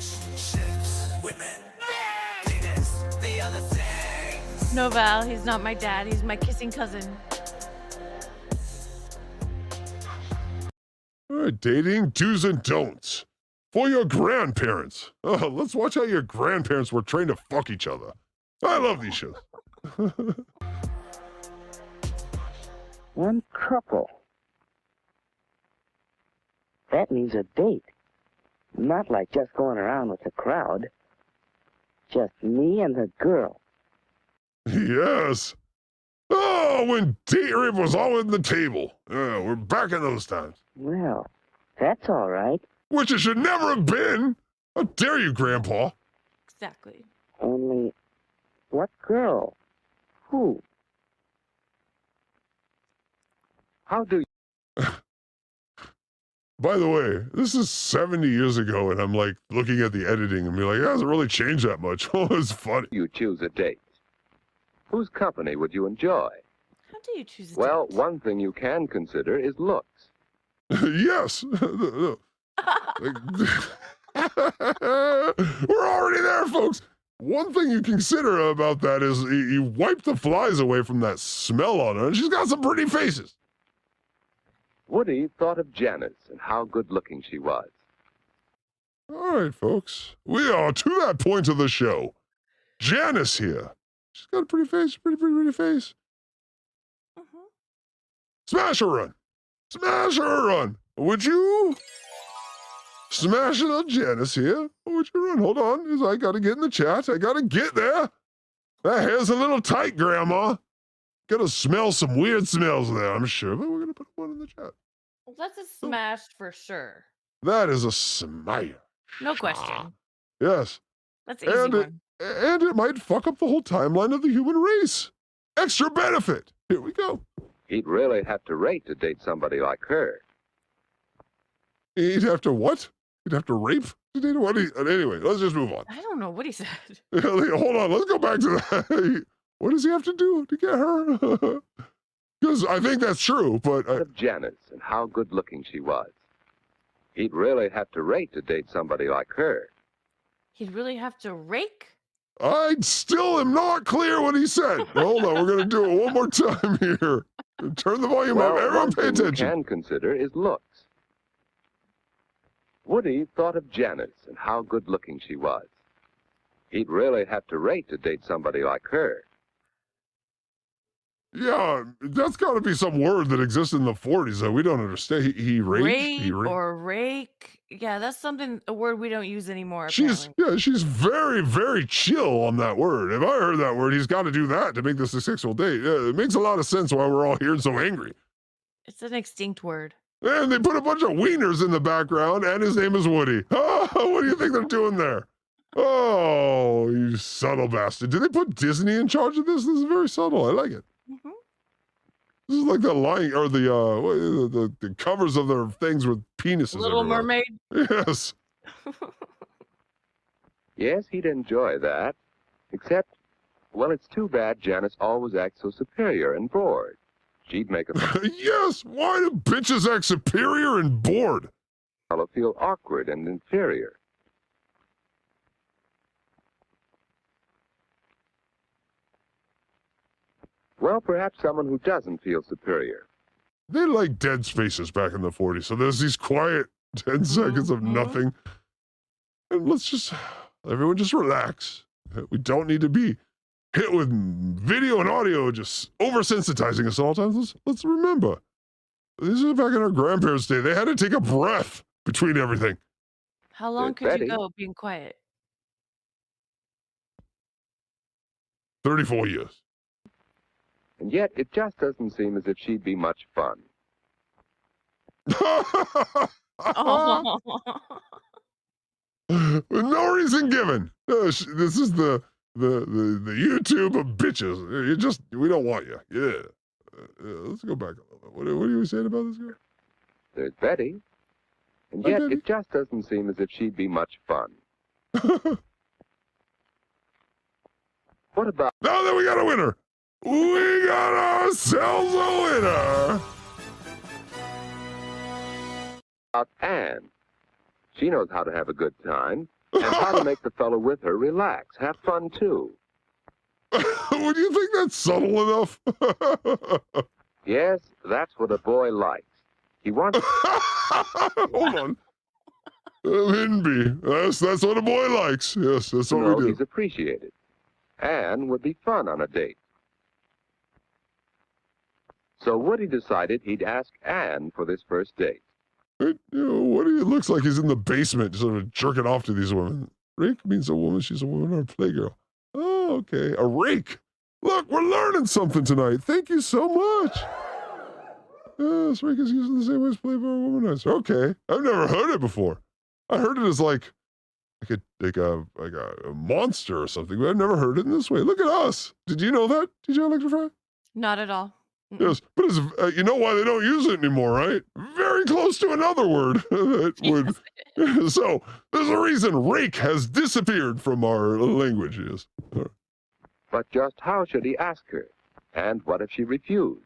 relationships, women, penis, the other things. No, Val, he's not my dad. He's my kissing cousin. All right, dating do's and don'ts for your grandparents. Oh, let's watch how your grandparents were trained to fuck each other. I love these shows. One couple. That means a date. Not like just going around with the crowd. Just me and the girl. Yes. Oh, when date rape was all in the table. We're back in those times. Well, that's all right. Which it should never have been. How dare you, Grandpa? Exactly. Only, what girl? Who? How do you... By the way, this is 70 years ago, and I'm like looking at the editing and be like, it hasn't really changed that much. Oh, it's funny. You choose a date? Whose company would you enjoy? How do you choose a Well, date? one thing you can consider is looks. Yes. We're already there, folks. One thing you consider about that is you wipe the flies away from that smell on her, and she's got some pretty faces. Woody thought of Janice and how good-looking she was. All right, folks. We are to that point of the show. Janice here. She's got a pretty face, pretty face. Mm-hmm. Smash or run. Smash or run. Would you smash it on Janice here? Or would you run? Hold on. I got to get in the chat. I got to get there. That hair's a little tight, Grandma. Got to smell some weird smells there, I'm sure. But we're going to put one in the chat. Well, that's a smash for sure. That is a smash. No question. Yes. That's an easy one. And it might fuck up the whole timeline of the human race. Extra benefit. Here we go. He'd really have to rate to date somebody like her. He'd have to what? He'd have to rape? Anyway, let's just move on. I don't know what he said. Hold on, let's go back to that. What does he have to do to get her? Because I think that's true, but... Of Janice and how good-looking she was. He'd really have to rate to date somebody like her. He'd really have to rake? I still am not clear what he said. Hold on, we're going to do it one more time here. Turn the volume up. Everyone pay attention. One thing you can consider is looks. Woody thought of Janice and how good-looking she was. He'd really have to rate to date somebody like her. Yeah, that's got to be some word that exists in the 40s that we don't understand. He raped? Rape or rake. Yeah, that's a word we don't use anymore. She's very, very chill on that word. If I heard that word, he's got to do that to make this a sexual date. Yeah, it makes a lot of sense why we're all here so angry. It's an extinct word. And they put a bunch of wieners in the background, and his name is Woody. Oh, what do you think they're doing there? Oh, you subtle bastard. Did they put Disney in charge of this? This is very subtle. I like it. Mm-hmm. This is like the line, or the covers of their things with penises. Little Mermaid? Yes. Yes, he'd enjoy that. Except, well, it's too bad Janice always acts so superior and bored. She'd make a yes, why do bitches act superior and bored? fellow feel awkward and inferior. Well, perhaps someone who doesn't feel superior. They like dead spaces back in the 40s, so there's these quiet 10 seconds of nothing. And everyone just relax. We don't need to be hit with video and audio just oversensitizing us all times. Let's remember, this is back in our grandparents' day. They had to take a breath between everything. How long could Betty. you go being quiet? 34 years. And yet, it just doesn't seem as if she'd be much fun. Oh. With no reason given. This is the YouTube of bitches. We don't want you. Yeah. Let's go back a little bit. What are you saying about this girl? There's Betty. And Hi, yet, Betty. it just doesn't seem as if she'd be much fun. What about... Now that we got a winner. We got ourselves a winner. Anne? She knows how to have a good time. and how to make the fellow with her relax, have fun too. Would you think that's subtle enough? Yes, that's what a boy likes. He wants Hold on. Hinby. That's what a boy likes. Yes, that's to what know we do. he's appreciated, and would be fun on a date. So Woody decided he'd ask Anne for this first date. Woody looks like he's in the basement, sort of jerking off to these women. Rake means a woman. She's a woman or a playgirl. Oh, okay. A rake. Look, we're learning something tonight. Thank you so much. Yes, rake is used in the same way as playboy or womanizer. Okay. I've never heard it before. I heard it as like a monster or something, but I've never heard it in this way. Look at us. Did you know that? Did you electrify? Not at all. Yes, but it's, you know why they don't use it anymore, right? Very close to another word that would. Yes. So there's a reason rake has disappeared from our language. Yes. But just how should he ask her? And what if she refused?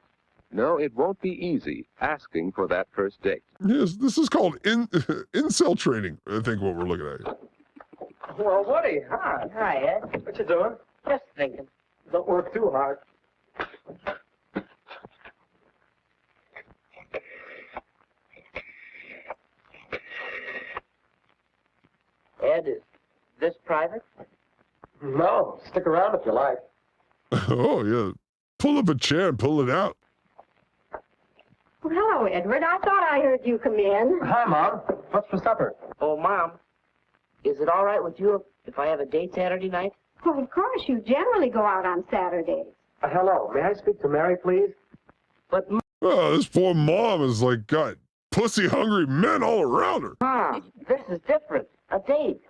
No, it won't be easy asking for that first date. Yes, this is called incel training. I think what we're looking at. Well, Woody, hi. Hi, Ed. What you doing? Just thinking. Don't work too hard. Ed, is this private? No, stick around if you like. Oh yeah, pull up a chair and pull it out. Well, hello, Edward. I thought I heard you come in. Hi, Mom. What's for supper? Oh, Mom, is it all right with you if I have a date Saturday night? Well, of course, you generally go out on Saturdays. Hello. May I speak to Mary, please? But, Oh, this poor mom is like got pussy hungry men all around her. Mom, this is different. A date.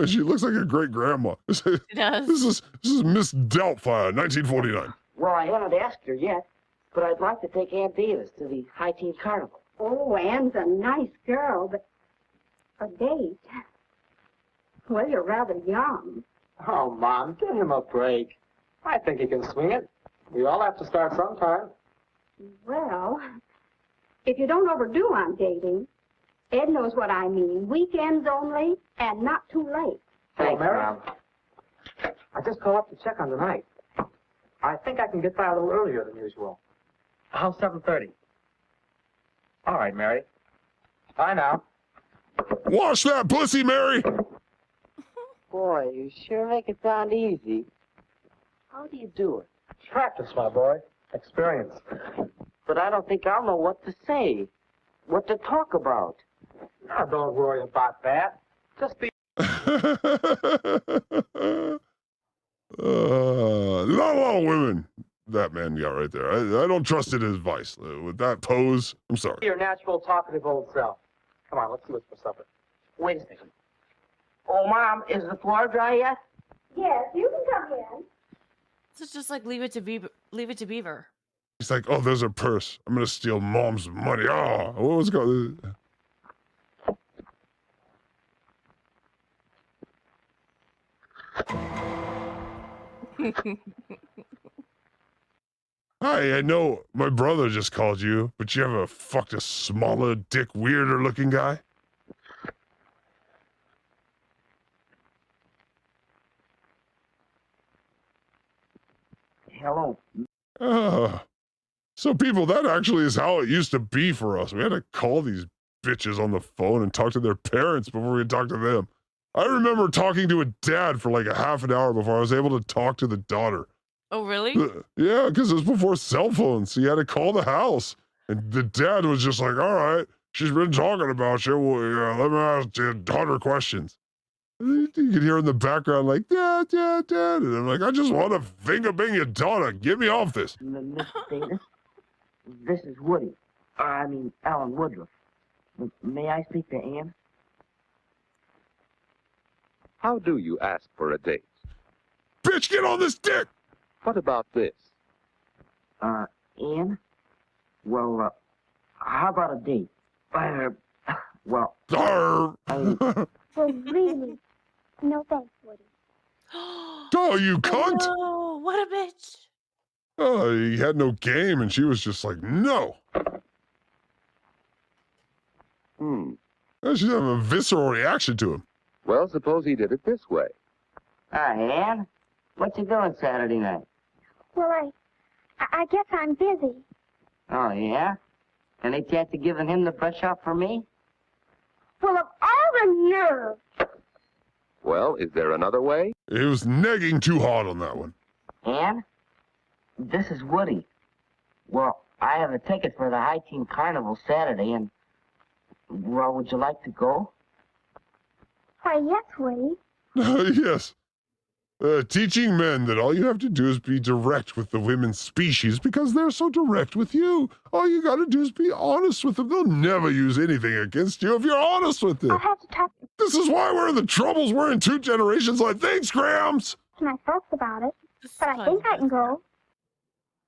She looks like a great grandma. This It does. is Miss Doubtfire, 1949. Well, I haven't asked her yet, but I'd like to take Aunt Davis to the High Teen Carnival. Oh, Anne's a nice girl, but a date? Well, you're rather young. Oh, Mom, give him a break. I think he can swing it. We all have to start sometime. Well, if you don't overdo on dating, Ed knows what I mean. Weekends only and not too late. Thanks, Mary? Mom. I just called up to check on the night. I think I can get by a little earlier than usual. How's 7:30? All right, Mary. Bye now. Wash that pussy, Mary. Boy, you sure make it sound easy. How do you do it? Practice, my boy. Experience. But I don't think I'll know what to say, what to talk about. Now, don't worry about that. Just be... Not a lot of women that man got right there. I don't trust his advice. With that pose, I'm sorry. your natural talkative old self. Come on, let's see what's for supper. Wait a second. Oh, Mom, is the floor dry yet? Yes, you can come in. This is just like Leave It to Beaver. He's like, oh, there's a purse. I'm gonna steal mom's money. Oh, what was it called? Hi, I know my brother just called you, but you ever fucked a smaller, dick, weirder looking guy? Hello. So people, that actually is how it used to be for us. We had to call these bitches on the phone and talk to their parents before we could talk to them. I remember talking to a dad for like a half an hour before I was able to talk to the daughter. Oh, really? Yeah, because it was before cell phones, so you had to call the house. And the dad was just like, all right, she's been talking about you. Well, yeah, let me ask your daughter questions. And you could hear in the background like, dad, dad, dad. And I'm like, I just want to finger bang your daughter. Get me off this. Mrs. Davis, this is Woody. Alan Woodruff. May I speak to Anne? How do you ask for a date? Bitch, get on this dick. What about this? Anne? Well, how about a date? Well, Arr. Well, really? No thanks, Woody. Oh, you cunt. Oh, what a bitch. Oh, he had no game, and she was just like, no. Hmm. She's having a visceral reaction to him. Well, suppose he did it this way. Hi, Ann. What you doing Saturday night? Well, I guess I'm busy. Oh, yeah? Any chance of giving him the brush off for me? Well, of all the nerve! Well, is there another way? He was negging too hard on that one. Ann? This is Woody. Well, I have a ticket for the High Teen Carnival Saturday, and... Well, would you like to go? Why, yes, Woody. Yes. Teaching men that all you have to do is be direct with the women's species because they're so direct with you. All you gotta do is be honest with them. They'll never use anything against you if you're honest with them. I'll have to talk This is why we're in the troubles we're in 2 generations like. Thanks, Grams! to my folks about it, This is but I think I can go.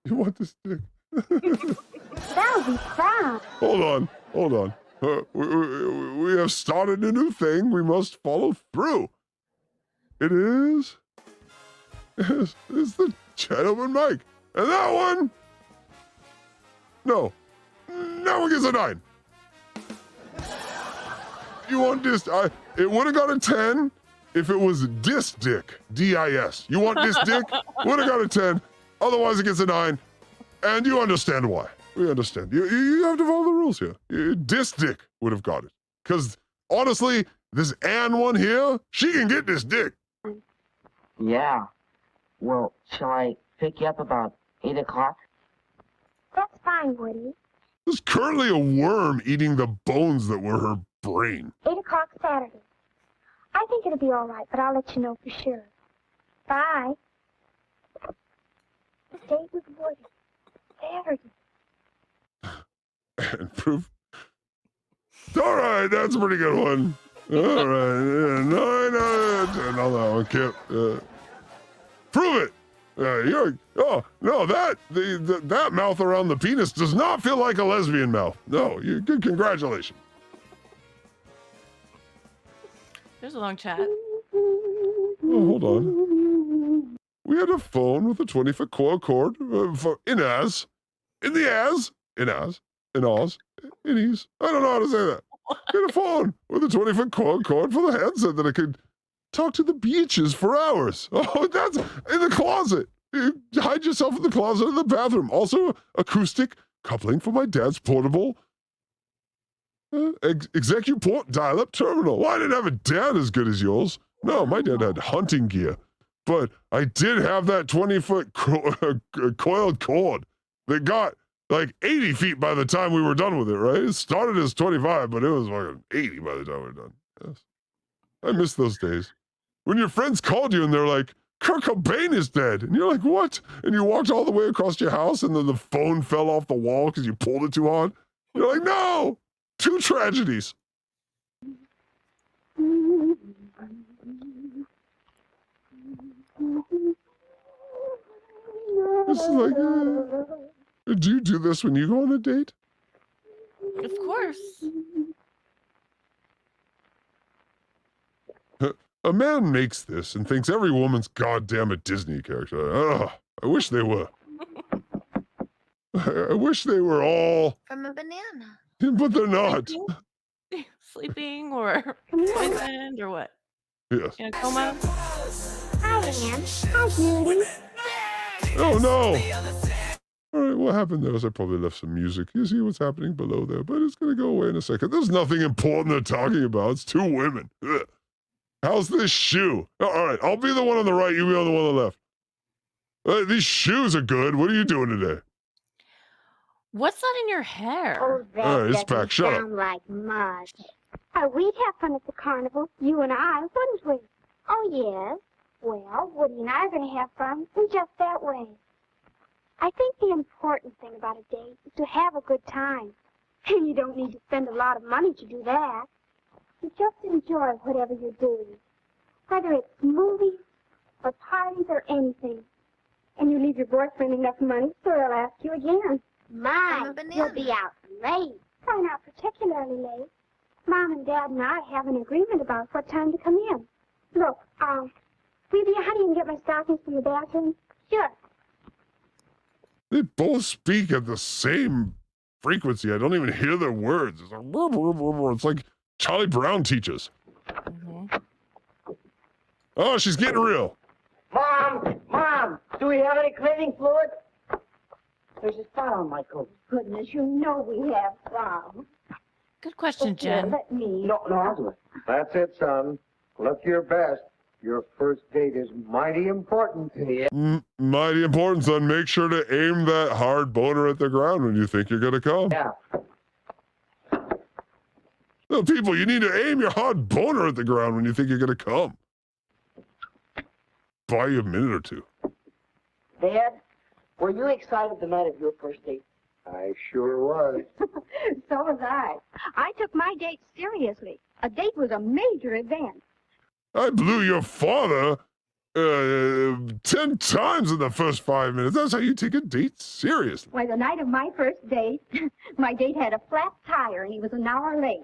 You want this dick? That'll be fun. Hold on. We have started a new thing. We must follow through. It is... Yes, it's the gentleman mic. And that one... No. That one gets a 9. You want this... it would have got a 10 if it was dis dick. D-I-S. You want this dick? Would have got a 10. Otherwise, it gets a 9. And you understand why. We understand. You have to follow the rules here. Dis dick would have got it. Because, honestly, this Ann one here, she can get this dick. Yeah. Well, shall I pick you up about 8 o'clock? That's fine, Woody. There's currently a worm eating the bones that were her brain. 8 o'clock Saturday. I think it'll be all right, but I'll let you know for sure. Bye. Date with Woody. Saturday. And proof. All right, that's a pretty good one. All right, yeah, 9 out of 10 on that one, Kip. Prove it. Oh no, that mouth around the penis does not feel like a lesbian mouth. No, good. Congratulations. There's a long chat. Oh, hold on. We had a phone with a 20-foot coil cord for Inaz. In Oz. I don't know how to say that. We had a phone with a 20-foot coil cord for the headset that I could talk to the beaches for hours. Oh, that's in the closet. You hide yourself in the closet in the bathroom. Also, acoustic coupling for my dad's portable ExecuPort dial-up terminal. Well, I didn't have a dad as good as yours. No, my dad had hunting gear. But I did have that 20-foot coiled cord that got like 80 feet by the time we were done with it, right? It started as 25, but it was fucking 80 by the time we were done. Yes. I miss those days. When your friends called you and they're like, Kurt Cobain is dead. And you're like, what? And you walked all the way across your house and then the phone fell off the wall because you pulled it too hard. You're like, no! 2 tragedies. This is like, do you do this when you go on a date? Of course. A man makes this and thinks every woman's goddamn a Disney character. Ugh, I wish they were. I wish they were all, From a banana. but they're not. Sleeping or poisoned or what? Yes. In a coma? Hi, Ann. Hi, Judy. Oh no! All right, what happened there is I probably left some music. You see what's happening below there, but it's gonna go away in a second. There's nothing important they're talking about. It's 2 women. Ugh. How's this shoe? All right, I'll be the one on the right. You be on the one on the left. These shoes are good. What are you doing today? What's that in your hair? Oh, that All right, it's doesn't back. Shut up. sound like much. We'd have fun at the carnival, you and I, wouldn't we? Oh, yes. Well, Woody and I are going to have fun in just that way. I think the important thing about a date is to have a good time. And you don't need to spend a lot of money to do that. You just enjoy whatever you're doing, whether it's movies or parties or anything. And you leave your boyfriend enough money so he'll ask you again. From My, a banana. you'll be out late. Why not particularly late? Mom and Dad and I have an agreement about what time to come in. Look, Phoebe, how do you get my stockings from the bathroom? Sure. They both speak at the same frequency. I don't even hear their words. It's like Charlie Brown teaches. Mhm. Oh, she's getting real. Mom, do we have any cleaning fluid? There's a spot on my coat. Goodness, you know we have some. Good question, Oh, here, Jen. let me. No, I'll do it. That's it, son. Look your best. Your first date is mighty important. Yeah. Mighty important, son. Make sure to aim that hard boner at the ground when you think you're gonna come. Yeah. No, people, you need to aim your hard boner at the ground when you think you're gonna come. Buy you a minute or two. Dad, were you excited the night of your first date? I sure was. So was I. I took my date seriously. A date was a major event. I blew your father 10 times in the first 5 minutes. That's how you take a date seriously. Why, the night of my first date, my date had a flat tire and he was an hour late.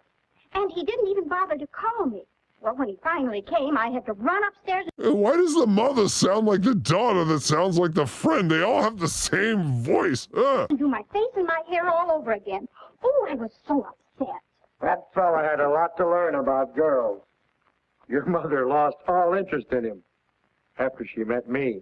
And he didn't even bother to call me. Well, when he finally came, I had to run upstairs. Why does the mother sound like the daughter that sounds like the friend? They all have the same voice. And do my face and my hair all over again. Oh, I was so upset. That fella had a lot to learn about girls. Your mother lost all interest in him after she met me.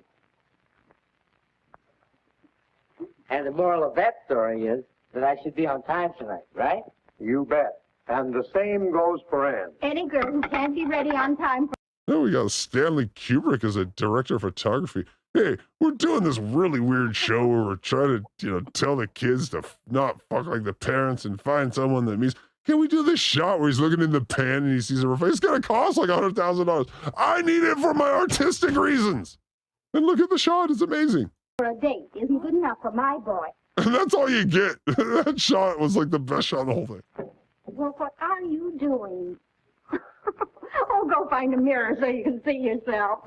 And the moral of that story is that I should be on time tonight, right? You bet. And the same goes for Ann. Any girl who can't be ready on time for Then we got Stanley Kubrick as a director of photography. Hey, we're doing this really weird show where we're trying to, tell the kids to not fuck like the parents and find someone that means. Can we do this shot where he's looking in the pan and he sees a face? It's gonna cost like $100,000. I need it for my artistic reasons. And look at the shot; it's amazing. a date isn't good enough for my boy. And that's all you get. That shot was like the best shot of the whole thing. Well, what are you doing? Oh, go find a mirror so you can see yourself.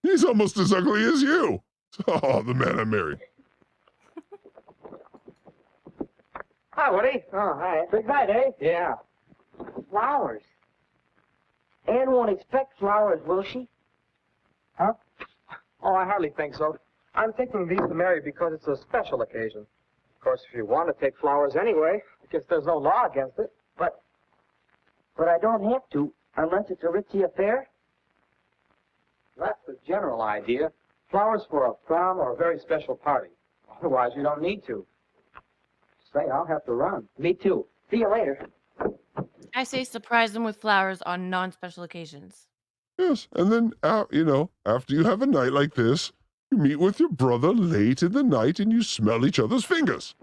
He's almost as ugly as you. Oh, the man I married. Hi, Woody. Oh, hi. Big night, eh? Yeah. Flowers. Ann won't expect flowers, will she? Huh? Oh, I hardly think so. I'm thinking these to Mary because it's a special occasion. Of course, if you want to take flowers anyway, I guess there's no law against it. But I don't have to, unless it's a ritzy affair. That's the general idea. Flowers for a prom or a very special party. Otherwise, you don't need to. Say, I'll have to run. Me too. See you later. I say surprise them with flowers on non-special occasions. Yes, and then, after you have a night like this, you meet with your brother late in the night and you smell each other's fingers.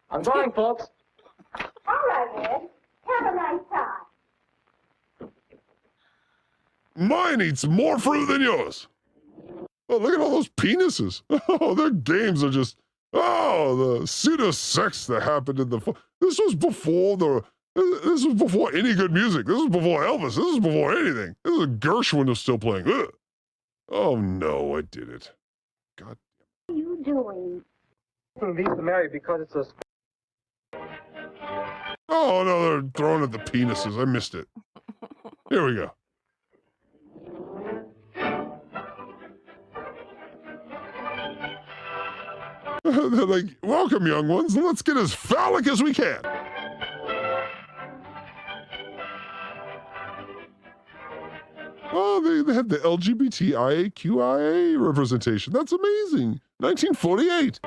I'm going, folks. All right, Ed. Have a nice time. Mine eats more fruit than yours. Oh, look at all those penises. Oh, their games are just, the pseudo-sex that happened in the... This was before any good music. This was before Elvis. This was before anything. This is Gershwin was still playing. Ugh. Oh, no, I did it. God. What are you doing? I'm thinking these to Mary because it's a... Oh, no, they're throwing at the penises. I missed it. Here we go. They're like, welcome, young ones. Let's get as phallic as we can. Oh, they had the LGBTIQIA representation. That's amazing. 1948.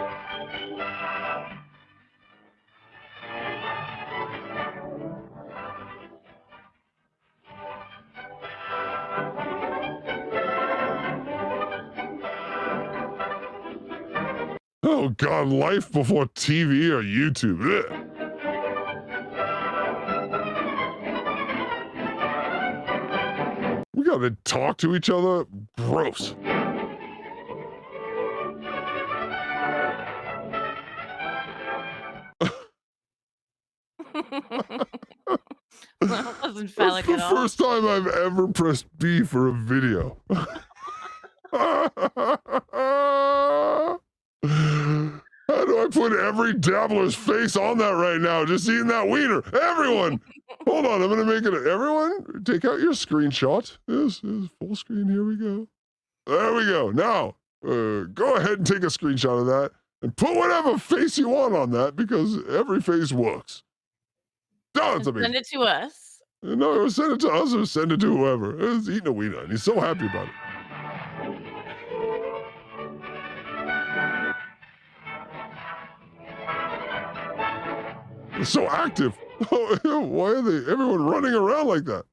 Oh, God, life before TV or YouTube. Ugh. We gotta talk to each other. Gross. Well, it wasn't That's phallic the at all. first time I've ever pressed B for a video. How do I put every dabbler's face on that right now? Just eating that wiener. Everyone! Hold on, I'm gonna make it. Everyone, take out your screenshot. This is full screen. Here we go. There we go. Now, go ahead and take a screenshot of that and put whatever face you want on that because every face works. Oh, it's And amazing. send it to us. No, send it to us or send it to whoever. He's eating a wiener, and he's so happy about it. They're so active. Why are everyone running around like that?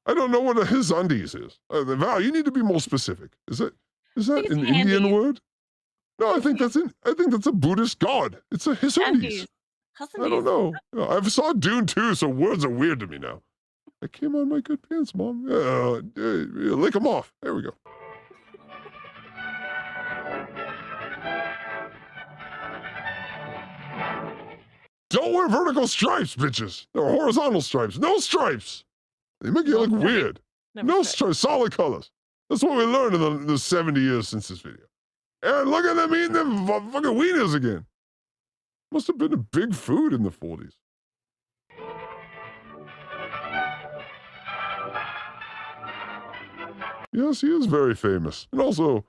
I don't know what a his undies is. Val, you need to be more specific. Is that it's an handies. Indian word? No, I think that's a Buddhist god. It's a his undies. I don't know. I saw Dune 2, so words are weird to me now. I came on my good pants, Mom. Lick them off. There we go. Don't wear vertical stripes, bitches. They're horizontal stripes. No stripes. They make you look weird. No stripes, solid colors. That's what we learned in the 70 years since this video. And look at them eating them fucking wieners again. Must have been a big food in the 40s. Yes, he is very famous. And also,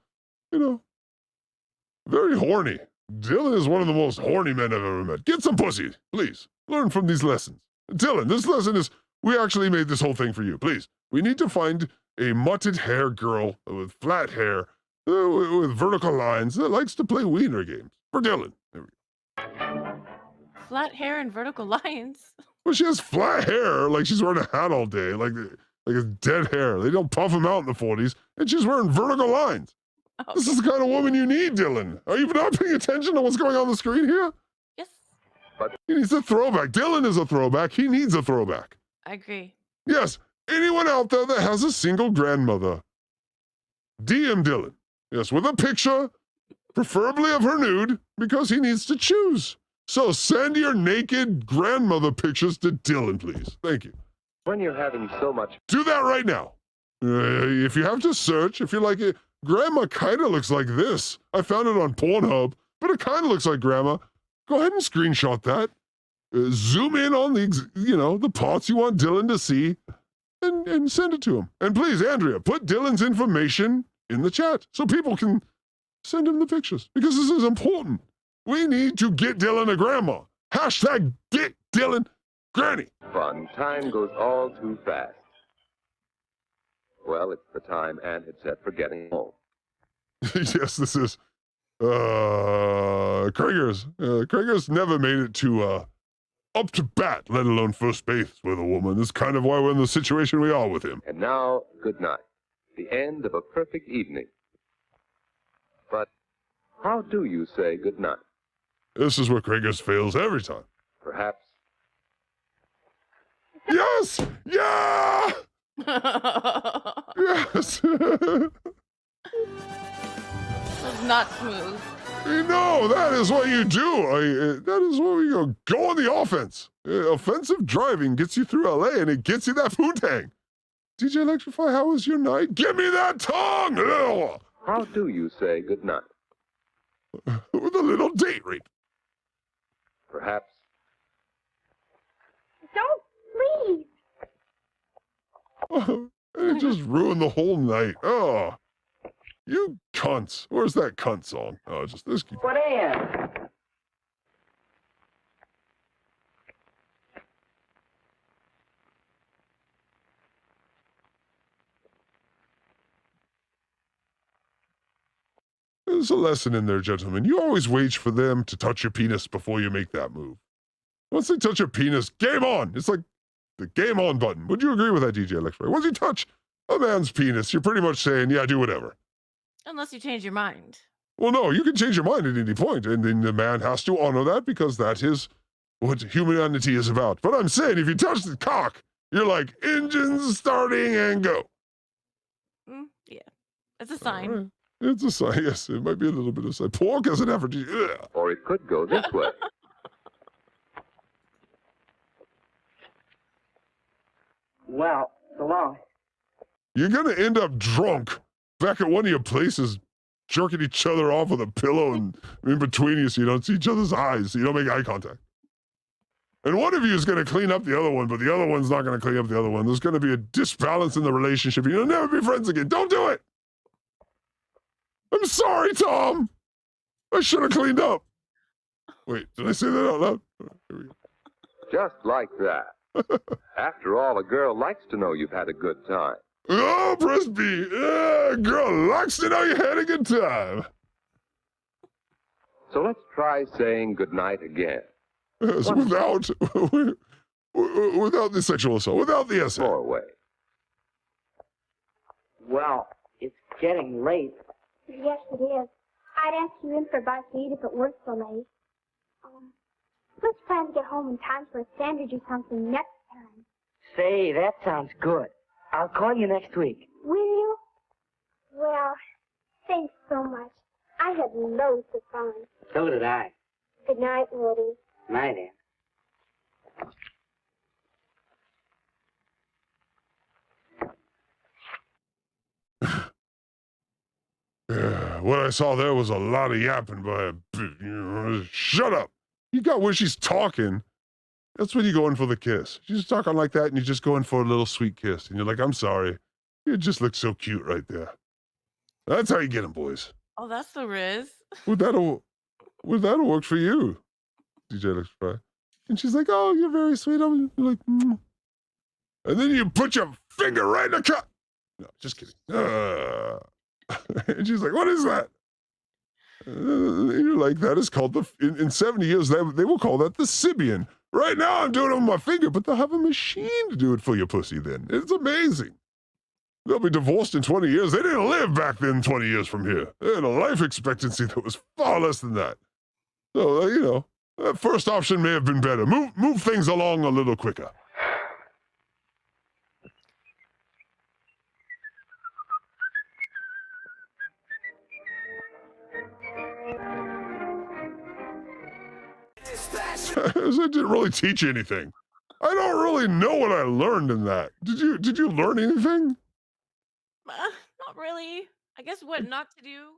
very horny. Dylan is one of the most horny men I've ever met. Get some pussy, please. Learn from these lessons. Dylan, this lesson is, we actually made this whole thing for you. Please. We need to find a mutted hair girl with flat hair, with vertical lines that likes to play wiener games. For Dylan. There we go. Flat hair and vertical lines. Well, she has flat hair, like she's wearing a hat all day, like it's dead hair. They don't puff them out in the 40s, and she's wearing vertical lines. Okay. This is the kind of woman you need, Dylan. Are you not paying attention to what's going on the screen here? Yes. But he needs a throwback. Dylan is a throwback. He needs a throwback. I agree. Yes. Anyone out there that has a single grandmother, DM Dylan. Yes, with a picture, preferably of her nude, because he needs to choose. So send your naked grandmother pictures to Dylan, please. Thank you. when you're having so much... Do that right now. If you have to search, if you're like, Grandma kind of looks like this. I found it on Pornhub, but it kind of looks like Grandma. Go ahead and screenshot that. Zoom in on the parts you want Dylan to see and send it to him. And please, Andrea, put Dylan's information in the chat so people can send him the pictures because this is important. We need to get Dylan a grandma. Hashtag get Dylan granny. Fun. Time goes all too fast. Well, it's the time and it's set for getting home. Yes, this is Krieger's. Krieger's never made it to up to bat, let alone first base with a woman. This is kind of why we're in the situation we are with him. And now, good night. The end of a perfect evening. But how do you say good night? This is where Krieger's fails every time. Perhaps. Yes! Yeah! Yes! That's not smooth. No, that is what you do. That is what we go on the offense. Offensive driving gets you through LA and it gets you that poontang. DJ Electrify, how was your night? Give me that tongue! Ugh. How do you say good night? With a little date rape. Perhaps. Don't, please. Oh, it just ruined the whole night. Oh, you cunts. Where's that cunt song? Oh, just this. What is? There's a lesson in there, gentlemen. You always wait for them to touch your penis before you make that move. Once they touch your penis, game on. It's like the game on button. Would you agree with that, DJ Electric? Once you touch a man's penis, you're pretty much saying, yeah, do whatever. Unless you change your mind. Well, no, you can change your mind at any point, and then the man has to honor that because that is what humanity is about. But I'm saying, if you touch the cock, you're like, engines starting and go. Yeah, it's a sign. It's a sign, yes. It might be a little bit of a sign. Pork as an effort. Ugh. Or it could go this way. Well, so long. You're going to end up drunk back at one of your places, jerking each other off with a pillow and in between you so you don't see each other's eyes, so you don't make eye contact. And one of you is going to clean up the other one, but the other one's not going to clean up the other one. There's going to be a disbalance in the relationship. You'll never be friends again. Don't do it. I'm sorry, Tom. I should have cleaned up. Wait, did I say that out loud? Here we go. Just like that. After all, a girl likes to know you've had a good time. Oh, press B. Girl likes to know you had a good time. So let's try saying goodnight again. Yes, without the sexual assault, without the essay. More way. Well, it's getting late. Yes, it is. I'd ask you in for about 8 if it weren't so late. Let's plan to get home in time for a sandwich or something next time. Say, that sounds good. I'll call you next week. Will you? Well, thanks so much. I had loads of fun. So did I. Good night, Woody. Night, Ann. Yeah, what I saw there was a lot of yapping by shut up. You got where she's talking. That's when you go in for the kiss. She's talking like that, and you just go in for a little sweet kiss. And you're like, I'm sorry. You just look so cute right there. That's how you get them, boys. Oh, that's the Riz. Would that'll work for you? DJ looks surprised. And she's like, oh, you're very sweet. I'm like, mm. And then you put your finger right in the cut. No, just kidding. And she's like, what is that? And you're like, that is called in 70 years, they will call that the Sibian. Right now, I'm doing it with my finger, but they'll have a machine to do it for your pussy then. It's amazing. They'll be divorced in 20 years. They didn't live back then 20 years from here. They had a life expectancy that was far less than that. So, that first option may have been better. Move things along a little quicker. It didn't really teach you anything. I don't really know what I learned in that. Did you learn anything? Not really. I guess what not to do.